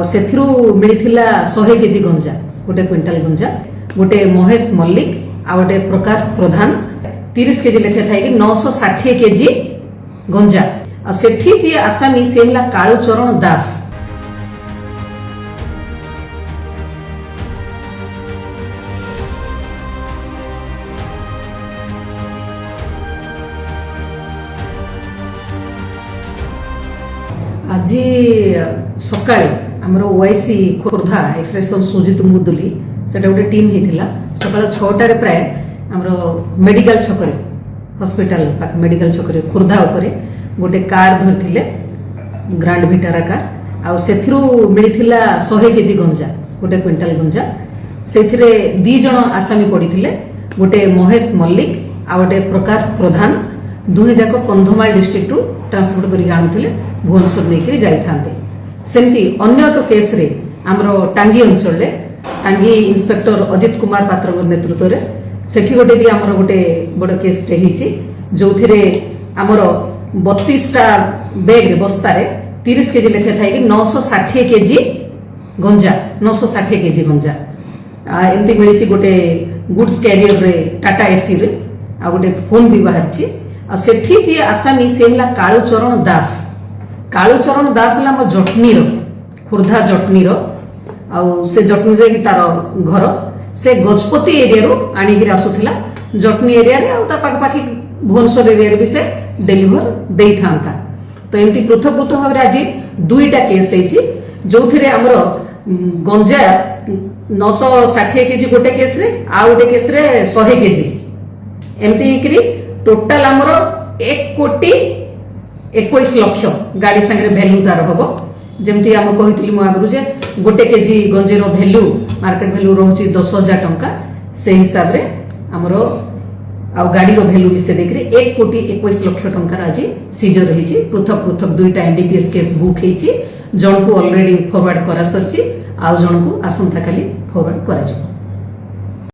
से मिलता 100 केजी गंजा गोटे क्विंटाल गंजा गोटे महेश मल्लिक आ गोटे प्रकाश प्रधान 30 केजी लेखे थाई 960 केजी गंजा सेठी जी आसामी से कालूचरण दास आज सकाळे आमर ओआईसी खोर्धा एक्सप्रेशन सुजित मुदुली से गोटे टीम होता सका 6टार प्राय आमर मेडिकल छकरे हॉस्पिटल पाख मेडिकल छकरे खोर्धा उपरे गोटे कार धरथिले ग्रांड विटारा कार आ से मिलता 100 केजी गंजा गोटे क्विंटाल गंजा से 2 जन आसामी पड़ते गोटे महेश मल्लिक आ गोटे प्रकाश प्रधान दुहे जाक कंधमाल डिस्ट्रिक्ट रु ट्रांसपोर्ट करके आणुथिले भुवनेश्वर लेकर जाइथांते सेमती अन्य एक केस रे हमरो टांगी अंचल रे टांगी इंस्पेक्टर अजित कुमार पात्र नेतृत्व रे सेठी गोटे भी हमरो गोटे बड़ केस रे हिची जोथिरे हमरो 32 टा बैग रे बस्ता रे 30 केजी लेखे थाई 960 केजी गंजा 960 केजी गंजा एमती मिली गोटे गुड्स कैरियर रे टाटा एसी रे आ गोटे फोन भी बाहरची सेठी जी आसामी से कालूचरण दास आम जटनीर खोर्धा जटनीर से जटनी रे तार घर से गजपति एरिया रू आणिक आसूला जटनी एरिया रे पाखपाखि भुवनेश्वर एरिया भी से डेलीवर दे था तो एमती पृथक पृथक भाव आज 2टा केस जो आमर गंजा 960 केजी गोटे केस रे आ गोटे केस रे 100 केजी एमती टोटाल आमर 1,21,00,000 गाड़ी संगे भैल्यू तार हम जमती आम कही आगु जे गोटे केजी गंजेर भैल्यू मार्केट भैल्यू रोचे 10,000 टंका से हिसाब रे आमर आ गाड़ी भैल्यू मिसे 1,21,00,000 टंकार आज सीजर रही पृथक पृथक 2टा एनडीपीएस केस बुक होती जन को ऑलरेडी फरवर्ड करा सरची आ जन को आसंता काली फरवर्ड करा